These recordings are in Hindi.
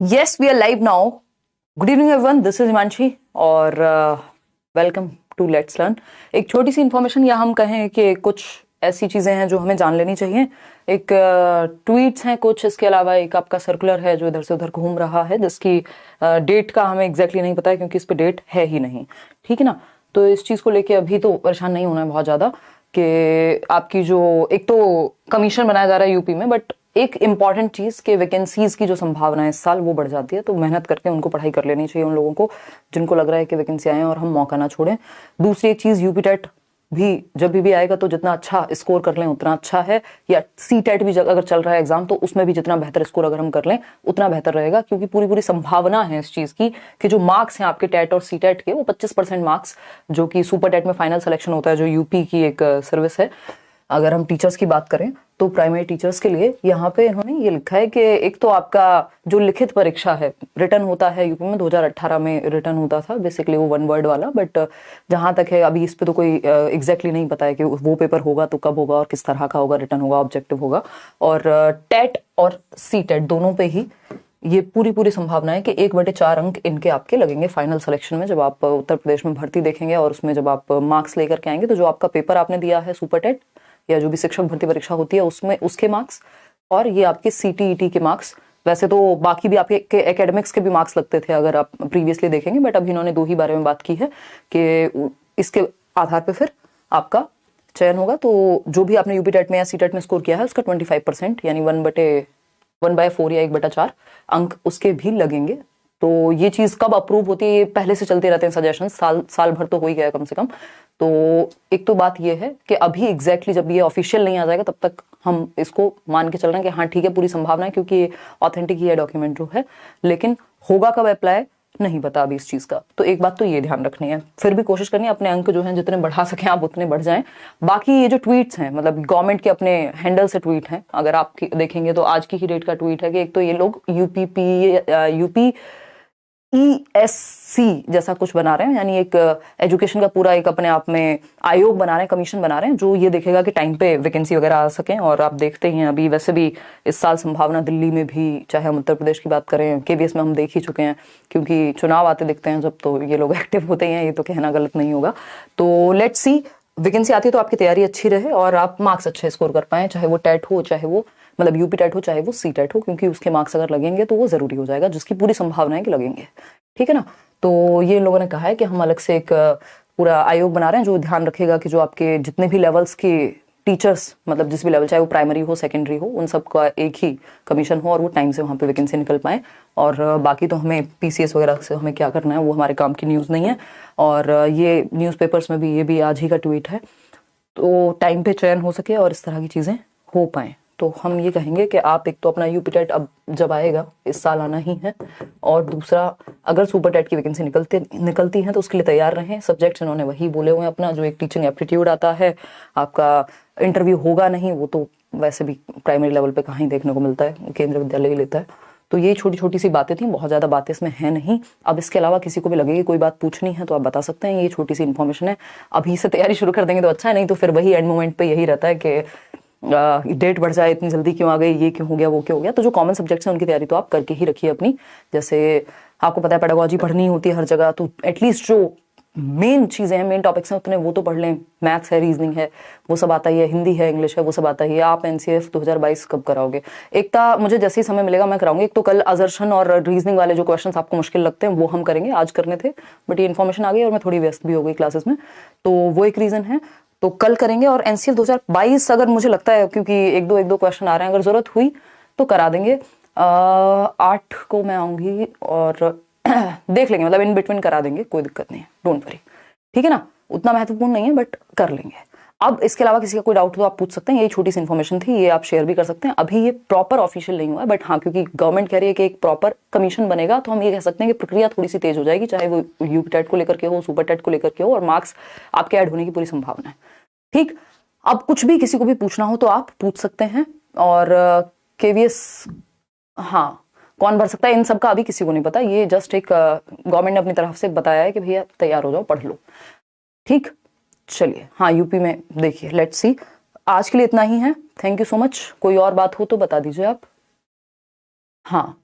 Yes, we are live now. Good evening everyone, this is Himanshi और वेलकम टू लेट्स लर्न। एक छोटी सी इन्फॉर्मेशन या हम कहें कि कुछ ऐसी चीज़ें हैं जो हमें जान लेनी चाहिए। एक ट्वीट्स हैं कुछ, इसके अलावा एक आपका सर्कुलर है जो इधर से उधर घूम रहा है, जिसकी डेट का हमें एग्जैक्टली नहीं पता है क्योंकि इस पर डेट है ही नहीं। ठीक है ना, तो इस चीज़ को लेके अभी तो परेशान नहीं होना है बहुत ज़्यादा कि आपकी जो एक तो कमीशन बनाया जा रहा है यूपी में, बट एक इम्पॉर्टेंट चीज के वैकेंसीज की जो संभावना है इस साल वो बढ़ जाती है, तो मेहनत करके उनको पढ़ाई कर लेनी चाहिए उन लोगों को जिनको लग रहा है कि वैकेंसी आए और हम मौका ना छोड़ें। दूसरी एक चीज, यूपी टेट भी जब भी आएगा तो जितना अच्छा स्कोर कर लें उतना अच्छा है, या सी टेट भी अगर चल रहा है एग्जाम तो उसमें भी जितना बेहतर स्कोर अगर हम कर लें उतना बेहतर रहेगा, क्योंकि पूरी पूरी संभावना है इस चीज की कि जो मार्क्स हैं आपके टेट और सी टेट के, वो 25% मार्क्स जो कि सुपर टेट में फाइनल सिलेक्शन होता है, जो यूपी की एक सर्विस है। अगर हम टीचर्स की बात करें तो प्राइमरी टीचर्स के लिए यहाँ पे इन्होंने ये लिखा है कि एक तो आपका जो लिखित परीक्षा है, रिटर्न होता है यूपी में 2018 में रिटर्न होता था, बेसिकली वो वन वर्ड वाला, बट जहाँ तक है अभी इस पे तो कोई एग्जैक्टली नहीं पता है कि वो पेपर होगा तो कब होगा और किस तरह का होगा, रिटर्न होगा, ऑब्जेक्टिव होगा। और टेट और सी टेट दोनों पे ही ये पूरी पूरी संभावना है कि 1/4 अंक इनके आपके लगेंगे फाइनल सिलेक्शन में, जब आप उत्तर प्रदेश में भर्ती देखेंगे और उसमें जब आप मार्क्स लेकर के आएंगे तो जो आपका पेपर आपने दिया है सुपर टेट या जो भी शिक्षक भर्ती परीक्षा होती है उसमें उसके मार्क्स, और ये आपके सीटीईटी के मार्क्स। वैसे तो बाकी भी आपके एकेडमिक्स के भी मार्क्स लगते थे अगर आप प्रीवियसली देखेंगे, बट अभी इन्होंने दो ही बारे में बात की है कि इसके आधार पे फिर आपका चयन होगा। तो जो भी आपने यूपी टेट में या सी टेट में स्कोर किया है उसका 25% यानी 1/4 या 1/4 अंक उसके भी लगेंगे। तो ये चीज कब अप्रूव होती है, ये पहले से चलते रहते हैं सजेशन, साल भर तो हो ही गया कम से कम। तो एक तो बात ये है कि अभी एग्जैक्टली जब ये ऑफिशियल नहीं आ जाएगा तब तक हम इसको मान के चल रहे हैं कि हाँ ठीक है, पूरी संभावना है क्योंकि ऑथेंटिक ही है डॉक्यूमेंट जो है, लेकिन होगा कब अप्लाई नहीं पता अभी इस चीज का। तो एक बात तो ये ध्यान रखनी है, फिर भी कोशिश करनी है अपने अंक जो हैं जितने बढ़ा सकें आप उतने बढ़ जाएं। बाकी ये जो ट्वीट्स हैं, मतलब गवर्नमेंट के अपने हैंडल से ट्वीट हैं, अगर आप देखेंगे तो आज की ही डेट का ट्वीट है कि एक तो ये लोग यूपी ESC जैसा कुछ बना रहे हैं, यानी एक एजुकेशन का पूरा एक अपने आप में आयोग बना रहे हैं, कमीशन बना रहे हैं जो ये देखेगा कि टाइम पे वैकेंसी वगैरह आ सकें। और आप देखते ही हैं अभी वैसे भी इस साल संभावना दिल्ली में भी, चाहे हम उत्तर प्रदेश की बात करें, केवीएस में हम देख ही चुके हैं क्योंकि चुनाव आते दिखते हैं जब, तो ये लोग एक्टिव होते हैं, ये तो कहना गलत नहीं होगा। तो लेट्स सी, वैकेंसी आती है तो आपकी तैयारी अच्छी रहे और आप मार्क्स अच्छे स्कोर कर पाए, चाहे वो टेट हो, चाहे वो मतलब यूपी टेट हो, चाहे वो सी टेट हो, क्योंकि उसके मार्क्स अगर लगेंगे तो वो जरूरी हो जाएगा, जिसकी पूरी संभावना है कि लगेंगे। ठीक है ना, तो ये लोगों ने कहा है कि हम अलग से एक पूरा आयोग बना रहे हैं जो ध्यान रखेगा कि जो आपके जितने भी लेवल्स के टीचर्स, मतलब जिस भी लेवल, चाहे वो प्राइमरी हो सेकेंडरी हो, उन सब का एक ही कमीशन हो और वो टाइम से वहाँ पे वैकेंसी निकल पाए। और बाकी तो हमें पीसीएस वगैरह से हमें क्या करना है वो हमारे काम की न्यूज़ नहीं है। और ये न्यूज़पेपर्स में भी ये भी आज ही का ट्वीट है, तो टाइम पे चयन हो सके और इस तरह की चीज़ें हो पाएँ। तो हम ये कहेंगे कि आप एक तो अपना यूपी टेट अब जब आएगा इस साल आना ही है, और दूसरा अगर सुपर टेट की वैकेंसी निकलती हैं तो उसके लिए तैयार रहें। सब्जेक्ट्स इन्होंने वही बोले हुए हैं, अपना जो एक टीचिंग एप्टीट्यूड आता है, आपका इंटरव्यू होगा नहीं, वो तो वैसे भी प्राइमरी लेवल पे कहाँ ही देखने को मिलता है, केंद्रीय विद्यालय ही लेता है। तो ये छोटी छोटी सी बातें थी, बहुत ज़्यादा बातें इसमें है नहीं। अब इसके अलावा किसी को भी लगेगी कोई बात पूछनी है तो आप बता सकते हैं, ये छोटी सी इन्फॉर्मेशन है। अभी से तैयारी शुरू कर देंगे तो अच्छा है, नहीं तो फिर वही एंड मोमेंट पे यही रहता है कि डेट बढ़ जाए, इतनी जल्दी क्यों आ गई, ये क्यों हो गया, वो क्यों हो गया। तो जो कॉमन सब्जेक्ट्स हैं उनकी तैयारी तो आप करके ही रखिए अपनी। जैसे आपको पता है पेडागोजी पढ़नी होती है हर जगह, तो एटलीस्ट जो मेन चीज़ें हैं, मेन टॉपिक्स हैं उतने वो तो पढ़ लें। मैथ्स है, रीजनिंग है, वो सब आता ही है, हिंदी है, इंग्लिश है, वो सब आता ही है। आप एनसीएफ 2022 कब कराओगे? एकता मुझे जैसे ही समय मिलेगा मैं कराऊंगी। एक तो कल अजर्शन और रीजनिंग वाले जो क्वेश्चंस आपको मुश्किल लगते हैं वो हम करेंगे, आज करने थे बट ये इन्फॉर्मेशन आ गई और मैं थोड़ी व्यस्त भी हो गई क्लासेस में, तो वो एक रीज़न है। तो कल करेंगे। और एनसीएफ 2022 अगर मुझे लगता है, क्योंकि एक दो क्वेश्चन आ रहे हैं, अगर जरूरत हुई तो करा देंगे। 8 को मैं आऊंगी और देख लेंगे, मतलब इन बिटवीन करा देंगे, कोई दिक्कत नहीं है, डोंट वरी। ठीक है ना, उतना महत्वपूर्ण नहीं है बट कर लेंगे। अब इसके अलावा किसी का कोई डाउट तो आप पूछ सकते हैं, यही छोटी सी इन्फॉर्मेशन थी, ये आप शेयर भी कर सकते हैं। अभी ये प्रॉपर ऑफिशियल नहीं हुआ है, बट हाँ क्योंकि गवर्नमेंट कह रही है कि एक प्रॉपर कमीशन बनेगा तो हम ये कह सकते हैं कि प्रक्रिया थोड़ी सी तेज हो जाएगी, चाहे वो यूपी टेट को लेकर के हो, सुपर टेट को लेकर के हो, और मार्क्स आपके ऐड होने की पूरी संभावना है। ठीक, अब कुछ भी किसी को भी पूछना हो तो आप पूछ सकते हैं। और केवीएस हाँ कौन भर सकता है, इन सब का अभी किसी को नहीं पता, ये जस्ट एक गवर्नमेंट ने अपनी तरफ से बताया है कि भैया तैयार हो जाओ, पढ़ लो। ठीक, चलिए हाँ यूपी में देखिए, लेट्स सी। आज के लिए इतना ही है, थैंक यू सो मच। कोई और बात हो तो बता दीजिए आप। हाँ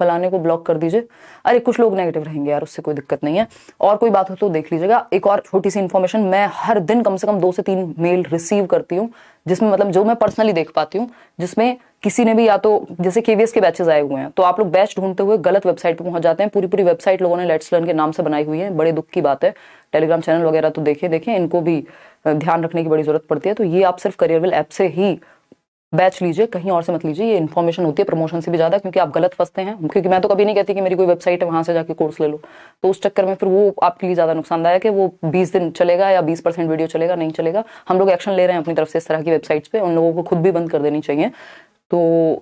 फलाने को ब्लॉक कर दीजिए। अरे कुछ लोग नेगेटिव रहेंगे यार, उससे कोई दिक्कत नहीं है। और कोई बात हो तो देख लीजिएगा। एक और छोटी सी इन्फॉर्मेशन, मैं हर दिन कम से कम 2 से 3 मेल रिसीव करती हूँ, जिसमें मतलब जो मैं पर्सनली देख पाती हूँ, जिसमें किसी ने भी या तो जैसे केवीएस के बैचेस आए हुए हैं तो आप लोग बैच ढूंढते हुए गलत वेबसाइट पे पहुंच जाते हैं। पूरी वेबसाइट लोगों ने लेट्स लर्न के नाम से बनाई हुई है, बड़े दुख की बात है। टेलीग्राम चैनल वगैरह तो देखें, इनको भी ध्यान रखने की बड़ी जरूरत पड़ती है। तो ये आप सिर्फ करियरविल ऐप से ही बैच लीजिए, कहीं और से मत लीजिए। ये इन्फॉर्मेशन होती है प्रमोशन से भी ज्यादा, क्योंकि आप गलत फंसते हैं। क्योंकि मैं तो कभी नहीं कहती कि मेरी कोई वेबसाइट है वहां से जाके कोर्स ले लो, तो उस चक्कर में फिर वो आपके लिए ज्यादा नुकसानदायक है। वो 20 दिन चलेगा या 20% वीडियो चलेगा, नहीं चलेगा। हम लोग एक्शन ले रहे हैं अपनी तरफ से इस तरह की वेबसाइट्स पे, उन लोगों को खुद भी बंद कर देनी चाहिए। तो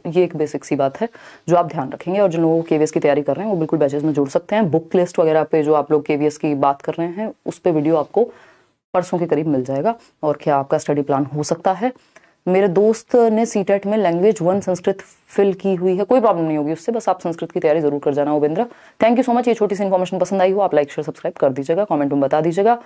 ये एक बेसिक सी बात है जो आप ध्यान रखेंगे। और जिन लोगों को केवीएस की तैयारी कर रहे हैं वो बिल्कुल बैचेस में जुड़ सकते हैं। बुक लिस्ट वगैरह पे जो आप लोग केवीएस की बात कर रहे हैं उस पे वीडियो आपको परसों के करीब मिल जाएगा। और क्या आपका स्टडी प्लान हो सकता है। मेरे दोस्त ने सीटेट में लैंग्वेज 1 संस्कृत फिल की हुई है, कोई प्रॉब्लम नहीं होगी उससे, बस आप संस्कृत की तैयारी जरूर कर जाना। Upendra, thank you so much. ये छोटी सी इन्फॉर्मेशन पसंद आई हो आप लाइक शेयर सब्सक्राइब कर दीजिएगा, कमेंट में बता दीजिएगा।